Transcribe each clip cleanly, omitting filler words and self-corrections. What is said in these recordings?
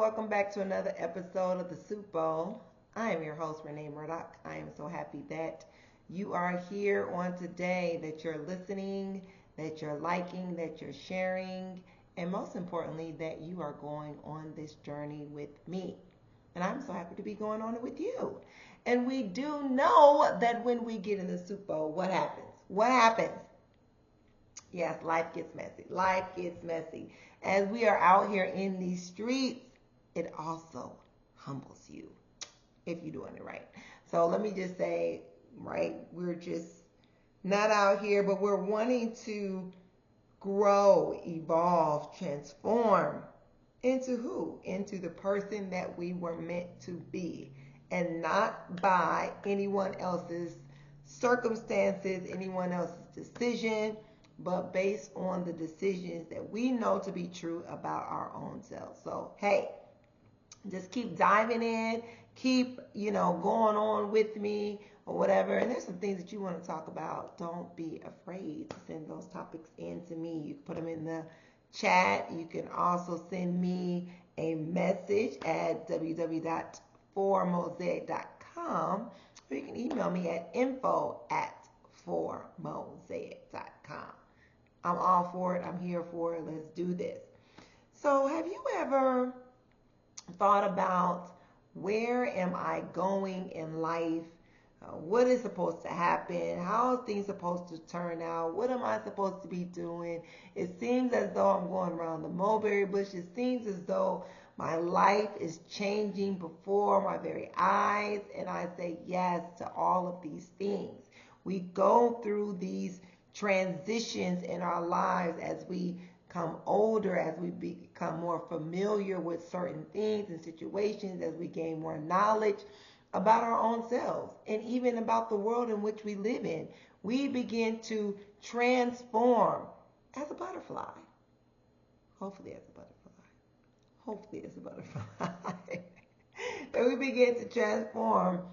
welcome back to another episode of the Soup Bowl. I am your host, Renee Murdoch. I am so happy that you are here on today, that you're listening, that you're liking, that you're sharing, and most importantly, that you are going on this journey with me. And I'm so happy to be going on it with you. And we do know that when we get in the Soup Bowl, what happens? What happens? Yes, life gets messy. Life gets messy. As we are out here in these streets, it also humbles you if you're doing it right. So let me just say, right, we're just not out here, but we're wanting to grow, evolve, transform into who? Into the person that we were meant to be, and not by anyone else's circumstances, anyone else's decision, but based on the decisions that we know to be true about our own selves. So, hey, just keep diving in, keep, going on with me or whatever. And there's some things that you want to talk about. Don't be afraid to send those topics in to me. You can put them in the chat. You can also send me a message at www.4mosaic.com, or you can email me at info@4mosaic.com. I'm all for it. I'm here for it. Let's do this. So have you ever thought about, where am I going in life? What is supposed to happen? How are things supposed to turn out? What am I supposed to be doing? It seems as though I'm going around the mulberry bush. It seems as though my life is changing before my very eyes. And I say yes to all of these things. We go through these transitions in our lives as we become older, as we become more familiar with certain things and situations, as we gain more knowledge about our own selves and even about the world in which we live in. We begin to transform as a butterfly. Hopefully as a butterfly. Hopefully as a butterfly. And we begin to transform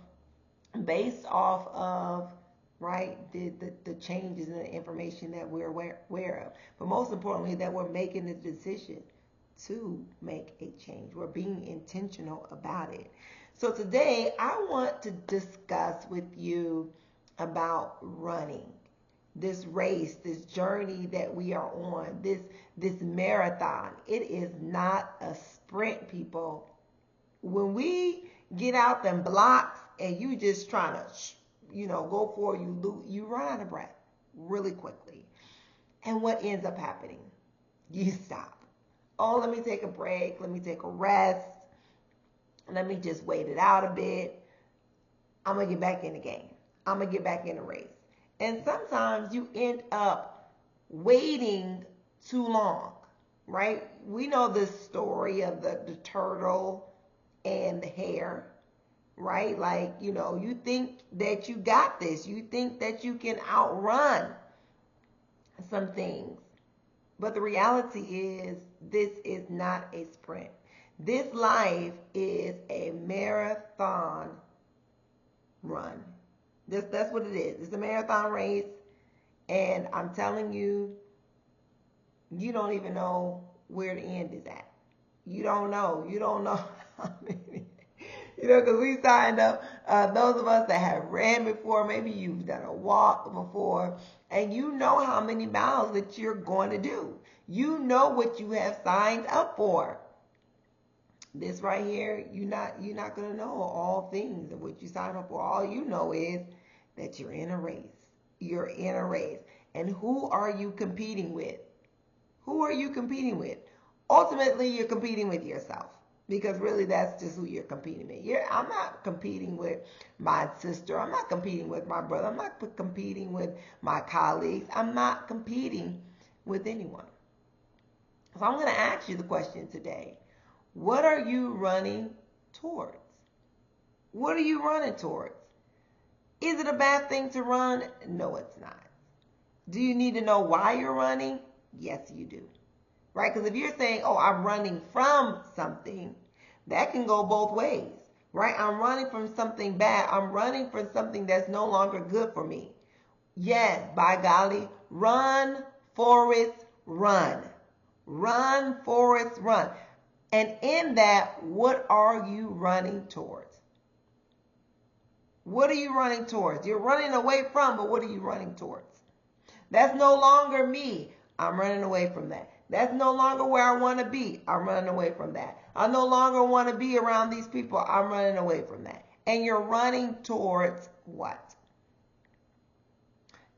based off of, right, the changes in the information that we're aware of. But most importantly, that we're making the decision to make a change. We're being intentional about it. So today, I want to discuss with you about running. This race, this journey that we are on, this marathon. It is not a sprint, people. When we get out them blocks and you just trying to go for it, you run out of breath really quickly. And what ends up happening? You stop. Oh, let me take a break. Let me take a rest. Let me just wait it out a bit. I'm going to get back in the game. I'm going to get back in the race. And sometimes you end up waiting too long, right? We know this story of the turtle and the hare. Right? Like, you think that you got this. You think that you can outrun some things. But the reality is, this is not a sprint. This life is a marathon run. That's what it is. It's a marathon race. And I'm telling you, you don't even know where the end is at. You don't know. You don't know how many. Because we signed up, those of us that have ran before, maybe you've done a walk before, and you know how many miles that you're going to do. You know what you have signed up for. This right here, you're not going to know all things of what you signed up for. All you know is that you're in a race. You're in a race. And who are you competing with? Who are you competing with? Ultimately, you're competing with yourself. Because really, that's just who you're competing with. I'm not competing with my sister. I'm not competing with my brother. I'm not competing with my colleagues. I'm not competing with anyone. So I'm going to ask you the question today. What are you running towards? What are you running towards? Is it a bad thing to run? No, it's not. Do you need to know why you're running? Yes, you do. Right? Because if you're saying, oh, I'm running from something, that can go both ways. Right? I'm running from something bad. I'm running from something that's no longer good for me. Yes, by golly, run, Forrest, run. Run, Forrest, run. And in that, what are you running towards? What are you running towards? You're running away from, but what are you running towards? That's no longer me. I'm running away from that. That's no longer where I want to be. I'm running away from that. I no longer want to be around these people. I'm running away from that. And you're running towards what?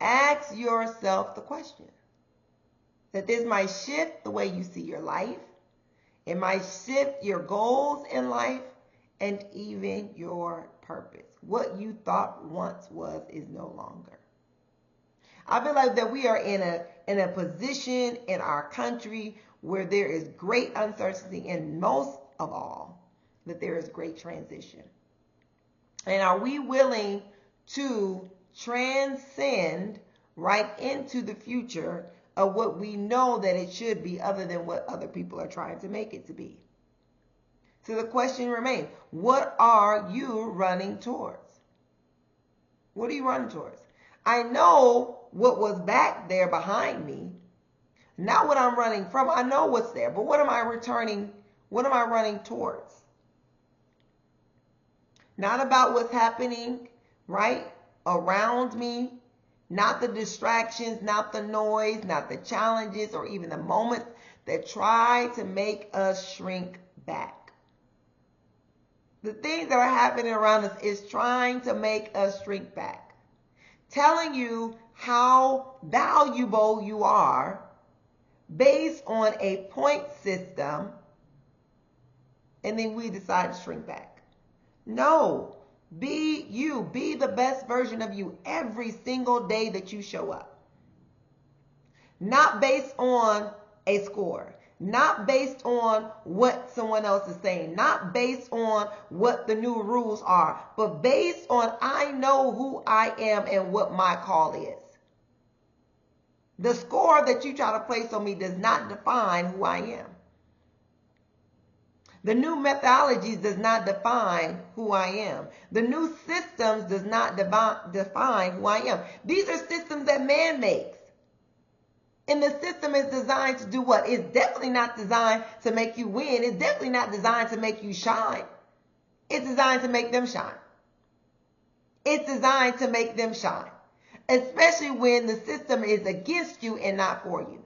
Ask yourself the question. That this might shift the way you see your life. It might shift your goals in life and even your purpose. What you thought once was is no longer. I feel like that we are in a position in our country where there is great uncertainty, and most of all, that there is great transition. And are we willing to transcend right into the future of what we know that it should be, other than what other people are trying to make it to be? So the question remains, what are you running towards? What are you running towards? I know what was back there behind me, not what I'm running from. I know what's there, but what am I returning? What am I running towards? Not about what's happening right around me, not the distractions, not the noise, not the challenges, or even the moments that try to make us shrink back. The things that are happening around us is trying to make us shrink back. Telling you how valuable you are based on a point system, and then we decide to shrink back. No, be you. Be the best version of you every single day that you show up. Not based on a score. Not based on what someone else is saying. Not based on what the new rules are. But based on I know who I am and what my call is. The score that you try to place on me does not define who I am. The new methodologies does not define who I am. The new systems does not define who I am. These are systems that man makes. And the system is designed to do what? It's definitely not designed to make you win. It's definitely not designed to make you shine. It's designed to make them shine. It's designed to make them shine. Especially when the system is against you and not for you.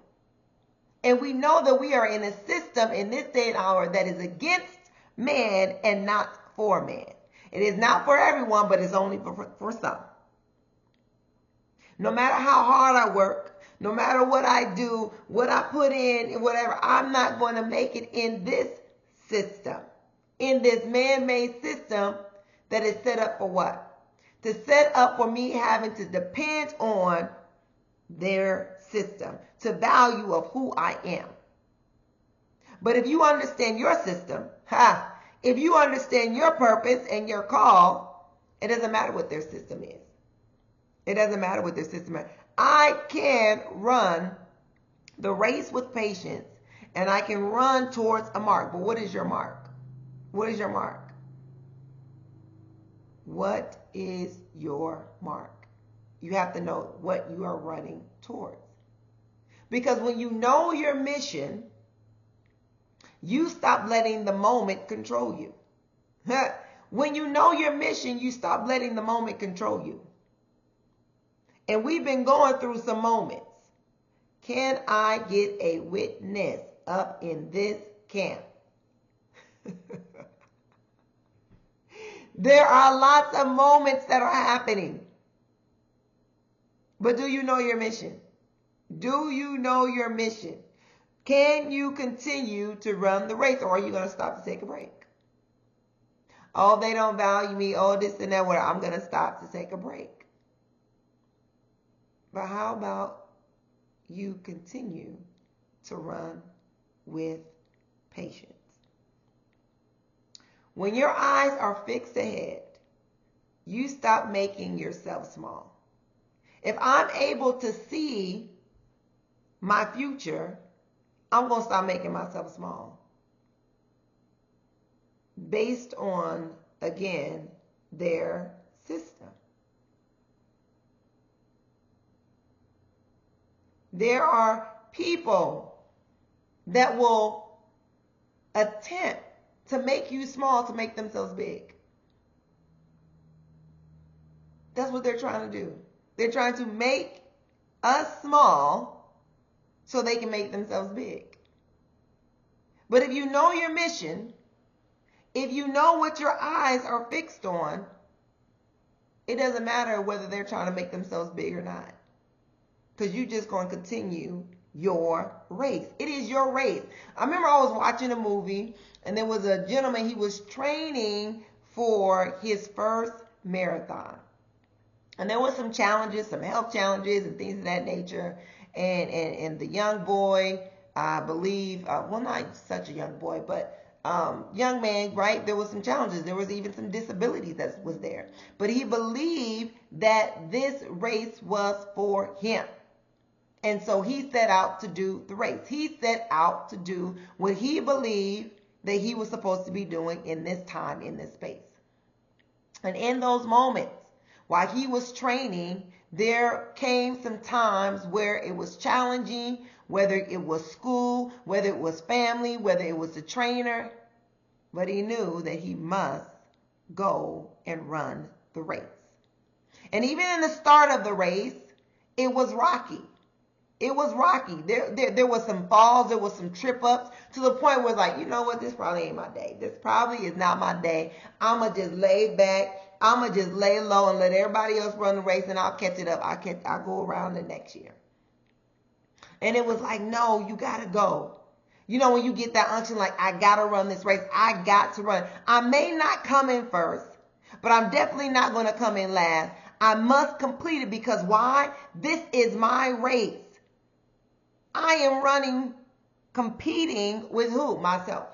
And we know that we are in a system in this day and hour that is against man and not for man. It is not for everyone, but it's only for some. No matter how hard I work, no matter what I do, what I put in, whatever, I'm not going to make it in this system. In this man-made system that is set up for what? To set up for me having to depend on their system, to value of who I am. But if you understand your system, if you understand your purpose and your call, it doesn't matter what their system is. It doesn't matter what their system is. I can run the race with patience, and I can run towards a mark. But what is your mark? What is your mark? What is your mark? You have to know what you are running towards. Because when you know your mission, you stop letting the moment control you. When you know your mission, you stop letting the moment control you. And we've been going through some moments. Can I get a witness up in this camp? There are lots of moments that are happening. But do you know your mission? Do you know your mission? Can you continue to run the race, or are you going to stop to take a break? Oh, they don't value me. Oh, this and that. I'm going to stop to take a break. But how about you continue to run with patience? When your eyes are fixed ahead, you stop making yourself small. If I'm able to see my future, I'm going to stop making myself small. Based on, again, their system. There are people that will attempt to make you small to make themselves big. That's what they're trying to do. They're trying to make us small so they can make themselves big. But if you know your mission, if you know what your eyes are fixed on, it doesn't matter whether they're trying to make themselves big or not. Because you're just going to continue your race. It is your race. I remember I was watching a movie and there was a gentleman, he was training for his first marathon. And there were some challenges, some health challenges and things of that nature. And the young boy, I believe, well, not such a young boy, but young man, right? There was some challenges. There was even some disabilities that was there. But he believed that this race was for him. And so he set out to do the race. He set out to do what he believed that he was supposed to be doing in this time, in this space. And in those moments, while he was training, there came some times where it was challenging, whether it was school, whether it was family, whether it was the trainer. But he knew that he must go and run the race. And even in the start of the race, it was rocky. It was rocky. There was some falls. There was some trip ups to the point where it's like, you know what? This probably ain't my day. This probably is not my day. I'm going to just lay back. I'm going to just lay low and let everybody else run the race and I'll catch it up. I'll go around the next year. And it was like, no, you got to go. You know, when you get that unction, like, I got to run this race. I got to run. I may not come in first, but I'm definitely not going to come in last. I must complete it because why? This is my race. I am running, competing with who? Myself.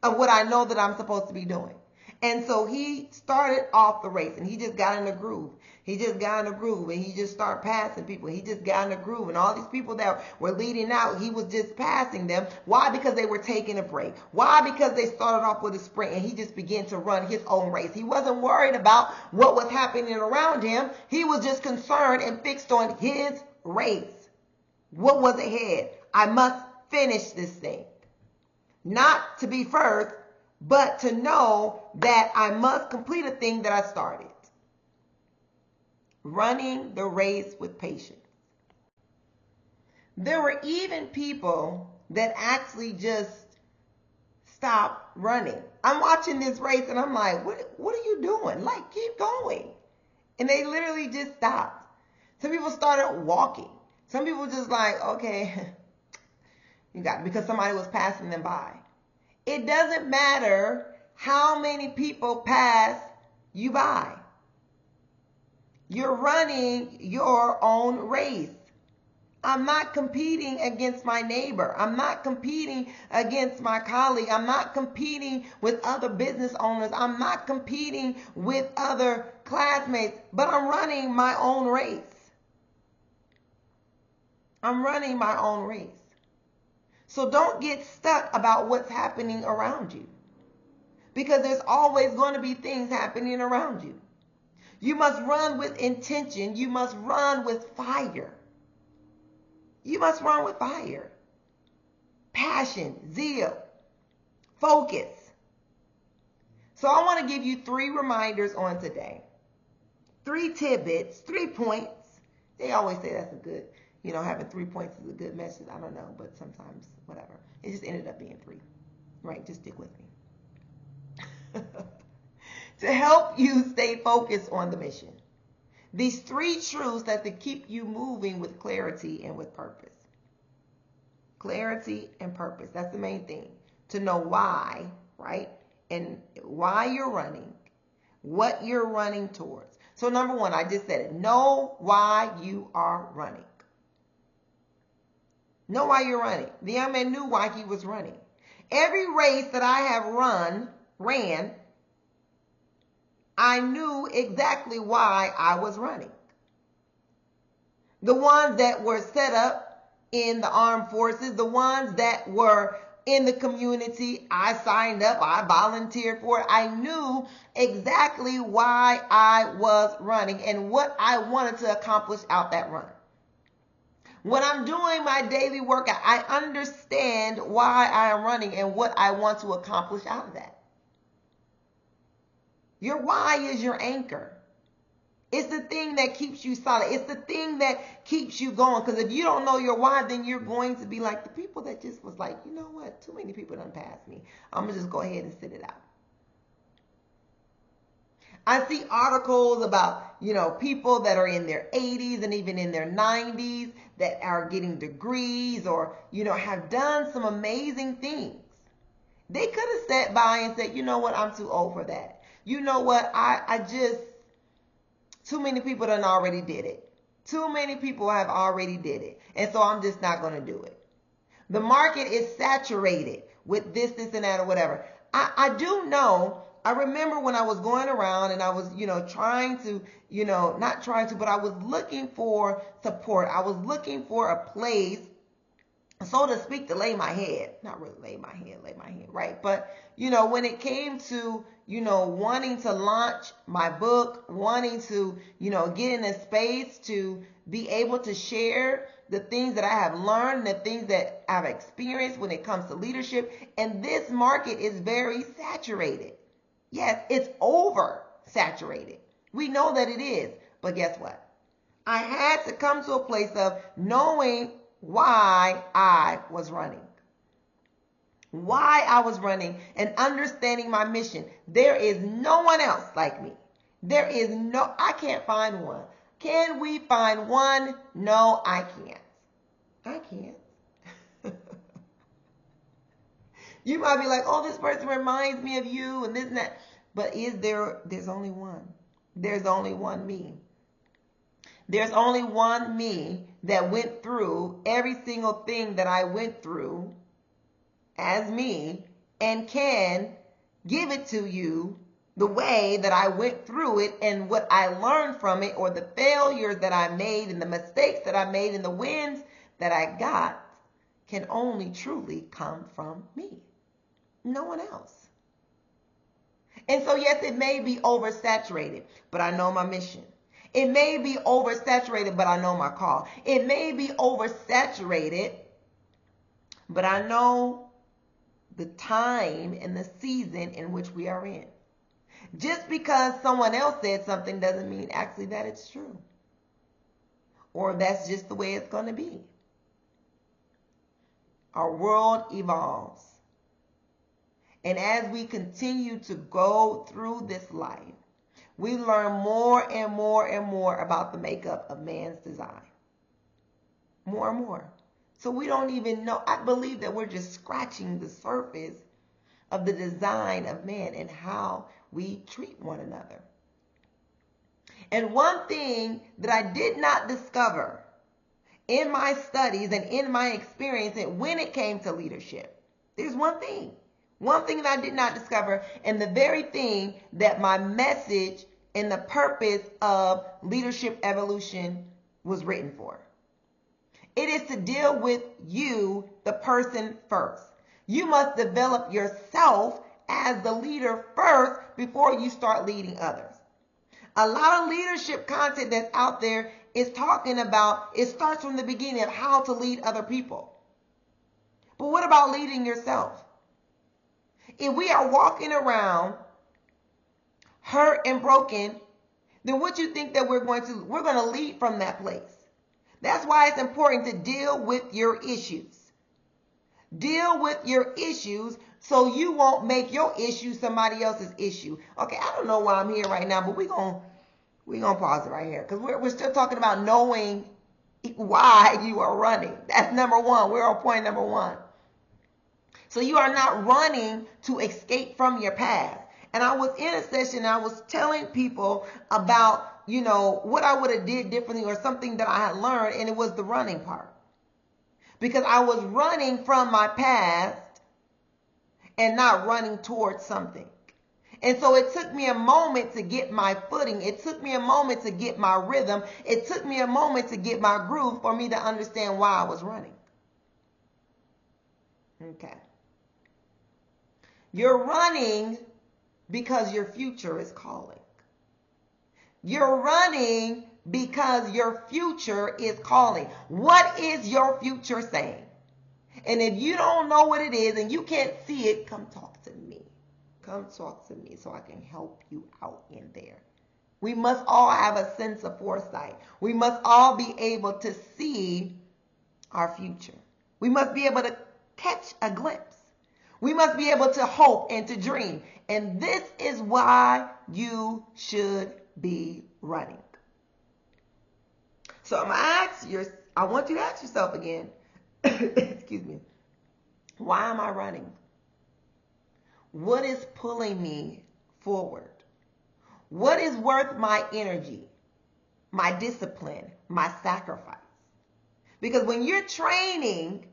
Of what I know that I'm supposed to be doing. And so he started off the race and he just got in the groove. He just got in the groove and he just started passing people. He just got in the groove and all these people that were leading out, he was just passing them. Why? Because they were taking a break. Why? Because they started off with a sprint and he just began to run his own race. He wasn't worried about what was happening around him. He was just concerned and fixed on his race. What was ahead? I must finish this thing. Not to be first, but to know that I must complete a thing that I started. Running the race with patience. There were even people that actually just stopped running. I'm watching this race and I'm like, what are you doing? Like, keep going. And they literally just stopped. Some people started walking. Some people just like, okay, you got it, because somebody was passing them by. It doesn't matter how many people pass you by. You're running your own race. I'm not competing against my neighbor. I'm not competing against my colleague. I'm not competing with other business owners. I'm not competing with other classmates, but I'm running my own race. I'm running my own race. So don't get stuck about what's happening around you, because there's always going to be things happening around you. You must run with intention. You must run with fire. You must run with fire. Passion, zeal, focus. So I want to give you 3 reminders on today. 3 tidbits, 3 points. They always say that's a good, having 3 points is a good message. I don't know, but sometimes, whatever. It just ended up being 3. Right? Just stick with me. To help you stay focused on the mission. These 3 truths that to keep you moving with clarity and with purpose. Clarity and purpose. That's the main thing. To know why, right? And why you're running. What you're running towards. So number 1, I just said it. Know why you are running. Know why you're running. The young man knew why he was running. Every race that I have ran, I knew exactly why I was running. The ones that were set up in the armed forces, the ones that were in the community, I signed up, I volunteered for it. I knew exactly why I was running and what I wanted to accomplish out that run. When I'm doing my daily workout, I understand why I am running and what I want to accomplish out of that. Your why is your anchor. It's the thing that keeps you solid. It's the thing that keeps you going. Because if you don't know your why, then you're going to be like the people that just was like, you know what? Too many people done passed me. I'm going to just go ahead and sit it out. I see articles about, people that are in their 80s and even in their 90s that are getting degrees or, have done some amazing things. They could have sat by and said, you know what, I'm too old for that. You know what, too many people done already did it. Too many people have already did it. And so I'm just not going to do it. The market is saturated with this, and that, or whatever. I do know. I remember when I was going around and I was, trying to, not trying to, but I was looking for support. I was looking for a place, so to speak, to lay my head. Not really lay my head, right? But, when it came to, wanting to launch my book, wanting to, get in a space to be able to share the things that I have learned, the things that I've experienced when it comes to leadership. And this market is very saturated. Yes, it's oversaturated. We know that it is. But guess what? I had to come to a place of knowing why I was running. Why I was running and understanding my mission. There is no one else like me. I can't find one. Can we find one? No, I can't. I can't. You might be like, oh, this person reminds me of you and this and that. But there's only one. There's only one me. There's only one me that went through every single thing that I went through as me and can give it to you the way that I went through it and what I learned from it, or the failures that I made and the mistakes that I made and the wins that I got can only truly come from me. No one else. And so, yes, it may be oversaturated, but I know my mission. It may be oversaturated, but I know my call. It may be oversaturated, but I know the time and the season in which we are in. Just because someone else said something doesn't mean actually that it's true. Or that's just the way it's going to be. Our world evolves. And as we continue to go through this life, we learn more and more and more about the makeup of man's design. More and more. So we don't even know. I believe that we're just scratching the surface of the design of man and how we treat one another. And one thing that I did not discover in my studies and in my experience and when it came to leadership, there's one thing that I did not discover, and the very thing that my message and the purpose of leadership evolution was written for. It is to deal with you, the person, first. You must develop yourself as the leader first before you start leading others. A lot of leadership content that's out there is talking about, it starts from the beginning of how to lead other people. But what about leading yourself? If we are walking around hurt and broken, then what you think that we're going to lead from that place. That's why it's important to deal with your issues. Deal with your issues so you won't make your issue somebody else's issue. Okay, I don't know why I'm here right now, but we're gonna pause it right here because we're still talking about knowing why you are running. That's number one. We're on point number one. So you are not running to escape from your past. And I was in a session, I was telling people about, what I would have did differently or something that I had learned, and it was the running part. Because I was running from my past and not running towards something. And so it took me a moment to get my footing. It took me a moment to get my rhythm. It took me a moment to get my groove for me to understand why I was running. Okay. You're running because your future is calling. You're running because your future is calling. What is your future saying? And if you don't know what it is and you can't see it, come talk to me. Come talk to me so I can help you out in there. We must all have a sense of foresight. We must all be able to see our future. We must be able to catch a glimpse. We must be able to hope and to dream. And this is why you should be running. So I want you to ask yourself again, excuse me, why am I running? What is pulling me forward? What is worth my energy, my discipline, my sacrifice? Because when you're training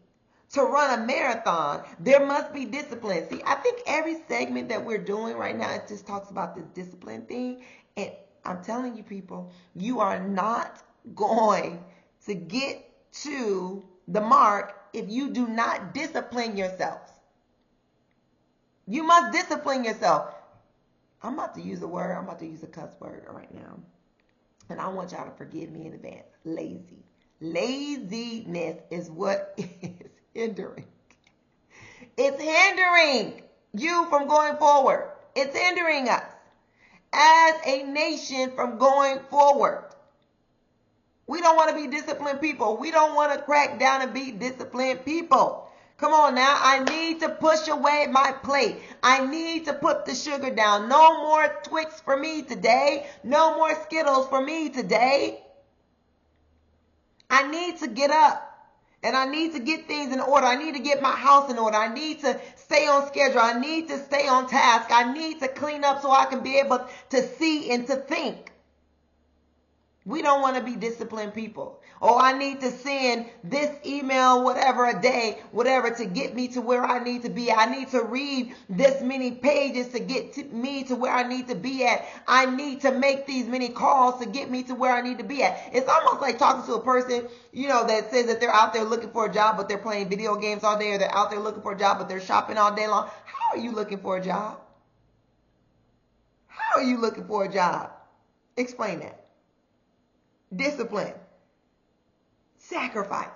to run a marathon, there must be discipline. See, I think every segment that we're doing right now, it just talks about this discipline thing. And I'm telling you people, you are not going to get to the mark if you do not discipline yourselves. You must discipline yourself. I'm about to use a word. I'm about to use a cuss word right now. And I want y'all to forgive me in advance. Lazy. Laziness is what is hindering. It's hindering you from going forward. It's hindering us as a nation from going forward. We don't want to be disciplined people. We don't want to crack down and be disciplined people. Come on now. I need to push away my plate. I need to put the sugar down. No more Twix for me today. No more Skittles for me today. I need to get up. And I need to get things in order. I need to get my house in order. I need to stay on schedule. I need to stay on task. I need to clean up so I can be able to see and to think. We don't want to be disciplined people. Oh, I need to send this email, whatever, a day, whatever, to get me to where I need to be. I need to read this many pages to get me to where I need to be at. I need to make these many calls to get me to where I need to be at. It's almost like talking to a person, that says that they're out there looking for a job, but they're playing video games all day, or they're out there looking for a job, but they're shopping all day long. How are you looking for a job? How are you looking for a job? Explain that. Discipline. Sacrifice.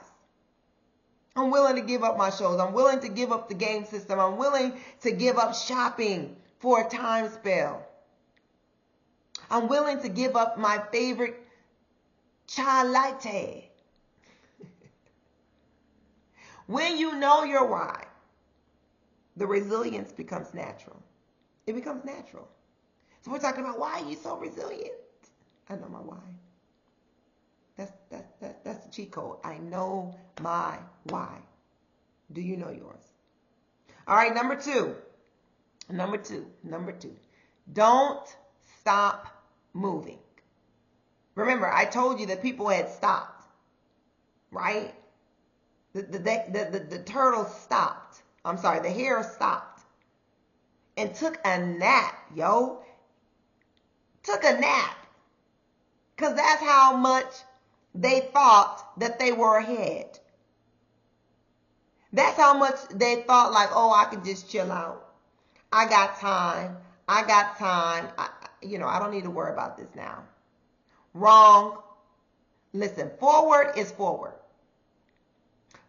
I'm willing to give up my shows. I'm willing to give up the game system. I'm willing to give up shopping for a time spell. I'm willing to give up my favorite chai latte. When you know your why, the resilience becomes natural. It becomes natural. So we're talking about, why are you so resilient? I know my why. That's the cheat code. I know my why. Do you know yours? All right, number two. Don't stop moving. Remember, I told you that people had stopped, right? The turtle stopped. I'm sorry, the hare stopped and took a nap, yo. Took a nap. Because that's how much they thought that they were ahead. That's how much they thought, like, oh, I can just chill out. I got time. I don't need to worry about this now. Wrong. Listen, forward is forward.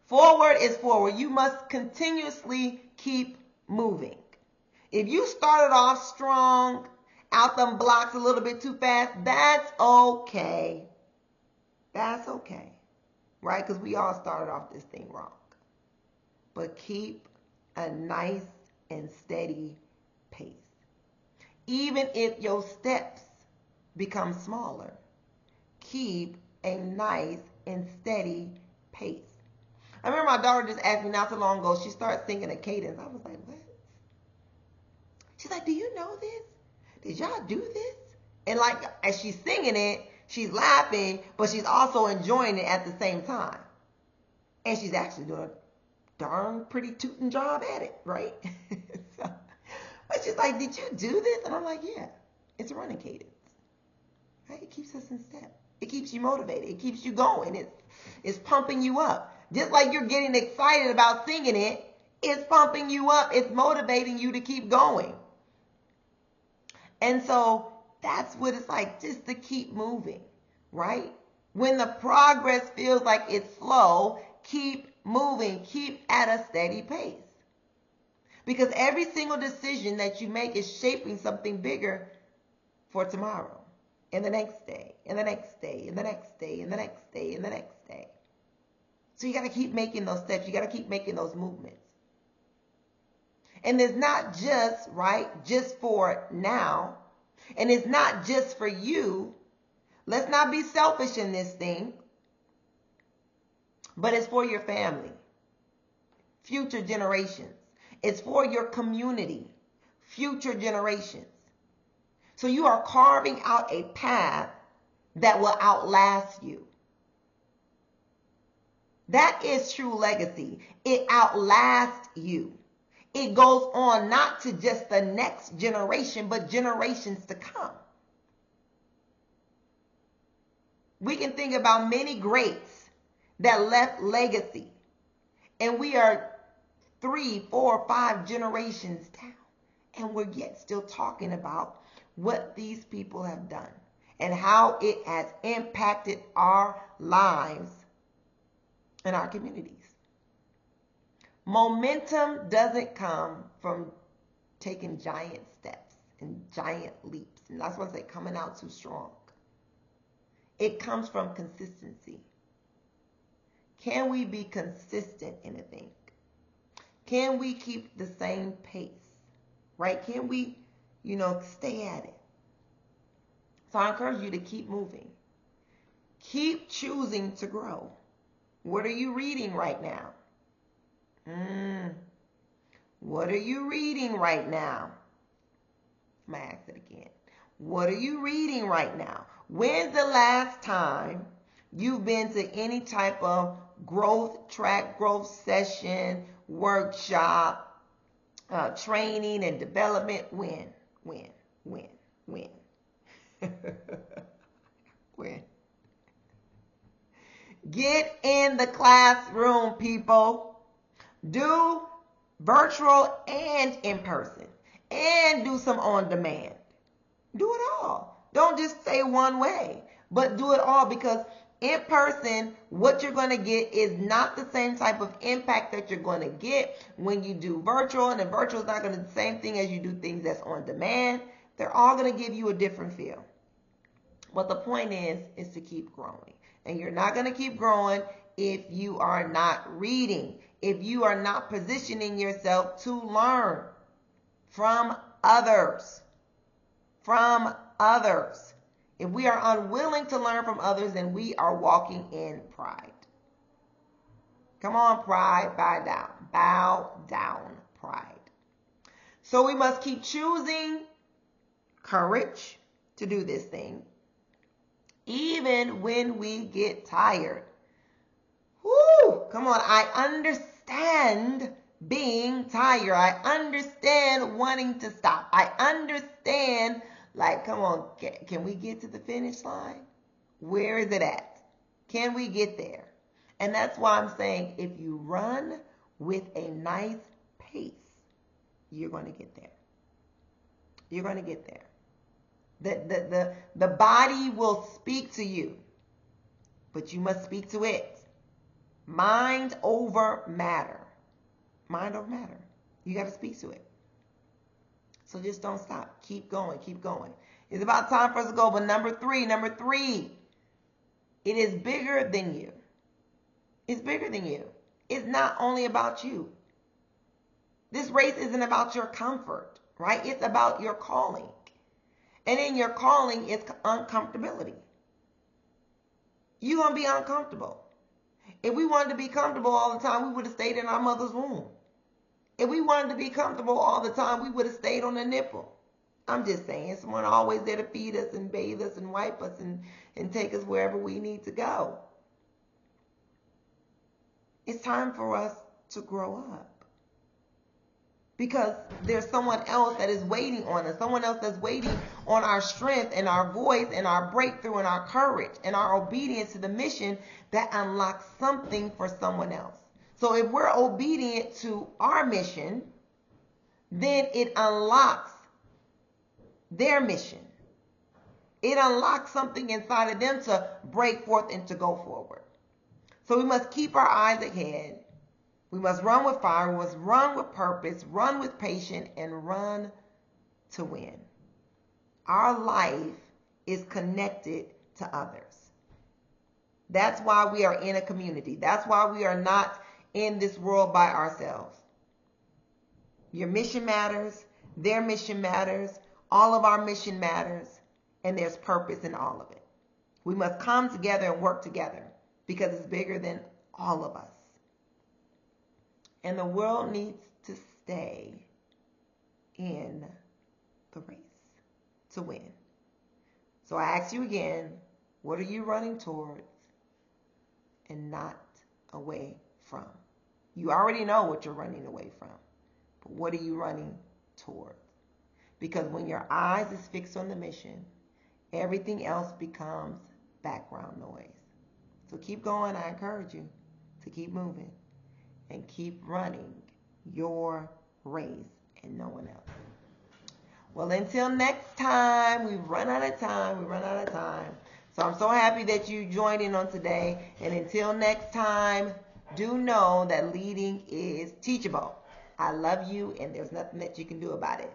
Forward is forward. You must continuously keep moving. If you started off strong, out them blocks a little bit too fast, that's okay. That's okay, right? Because we all started off this thing wrong. But keep a nice and steady pace. Even if your steps become smaller, keep a nice and steady pace. I remember my daughter just asked me not so long ago, she started singing a cadence. I was like, what? She's like, do you know this? Did y'all do this? And like, as she's singing it, she's laughing, but she's also enjoying it at the same time. And she's actually doing a darn pretty tootin' job at it, right? But she's like, did you do this? And I'm like, yeah, it's a running cadence. Right? It keeps us in step. It keeps you motivated. It keeps you going. It's pumping you up. Just like you're getting excited about singing it, it's pumping you up. It's motivating you to keep going. And so that's what it's like, just to keep moving. right? When the progress feels like it's slow, keep moving, keep at a steady pace. Because every single decision that you make is shaping something bigger for tomorrow, and the next day, and the next day, and the next day, and the next day, and the next day. So you got to keep making those steps. You got to keep making those movements. And it's not just, right, just for now. And it's not just for you. Let's not be selfish in this thing. But it's for your family, future generations. It's for your community, future generations. So you are carving out a path that will outlast you. That is true legacy. It outlasts you. It goes on not to just the next generation, but generations to come. We can think about many greats that left legacy. And we are 3, 4, 5 generations down. And we're yet still talking about what these people have done and how it has impacted our lives and our communities. Momentum doesn't come from taking giant steps and giant leaps. And that's why I say coming out too strong. It comes from consistency. Can we be consistent in a thing? Can we keep the same pace? Right? Can we, stay at it? So I encourage you to keep moving. Keep choosing to grow. What are you reading right now? What are you reading right now? I'm going to ask it again. What are you reading right now? When's the last time you've been to any type of growth track, growth session, workshop, training and development? When? When? Get in the classroom, people. Do virtual and in person. And do some on demand. Do it all. Don't just stay one way, but do it all, because in person, what you're going to get is not the same type of impact that you're going to get when you do virtual. And the virtual is not going to be the same thing as you do things that's on demand. They're all going to give you a different feel. But the point is to keep growing. And you're not going to keep growing if you are not reading, if you are not positioning yourself to learn from others. From others. If we are unwilling to learn from others, then we are walking in pride. Come on, pride, bow down. Bow down, pride. So we must keep choosing courage to do this thing, even when we get tired. Woo! Come on, I understand being tired. I understand wanting to stop. I understand, come on, can we get to the finish line? Where is it at? Can we get there? And that's why I'm saying, if you run with a nice pace, you're going to get there. You're going to get there. The body will speak to you, but you must speak to it. Mind over matter. Mind over matter. You got to speak to it. So just don't stop. Keep going. Keep going. It's about time for us to go. But number three, it is bigger than you. It's bigger than you. It's not only about you. This race isn't about your comfort, right? It's about your calling. And in your calling, it's uncomfortability. You're going to be uncomfortable. If we wanted to be comfortable all the time, we would have stayed in our mother's womb. If we wanted to be comfortable all the time, we would have stayed on the nipple. I'm just saying, someone always there to feed us and bathe us and wipe us and take us wherever we need to go. It's time for us to grow up. Because there's someone else that is waiting on us. Someone else that's waiting on our strength and our voice and our breakthrough and our courage and our obedience to the mission that unlocks something for someone else. So if we're obedient to our mission, then it unlocks their mission. It unlocks something inside of them to break forth and to go forward. So we must keep our eyes ahead. We must run with fire. We must run with purpose, run with patience, and run to win. Our life is connected to others. That's why we are in a community. That's why we are not in this world by ourselves. Your mission matters. Their mission matters. All of our mission matters. And there's purpose in all of it. We must come together and work together because it's bigger than all of us. And the world needs to stay in the race to win. So I ask you again, what are you running towards and not away from? You already know what you're running away from, but what are you running towards? Because when your eyes is fixed on the mission, everything else becomes background noise. So keep going. I encourage you to keep moving and keep running your race and no one else. Well, until next time, we've run out of time. So I'm so happy that you joined in on today. And until next time, do know that leading is teachable. I love you, and there's nothing that you can do about it.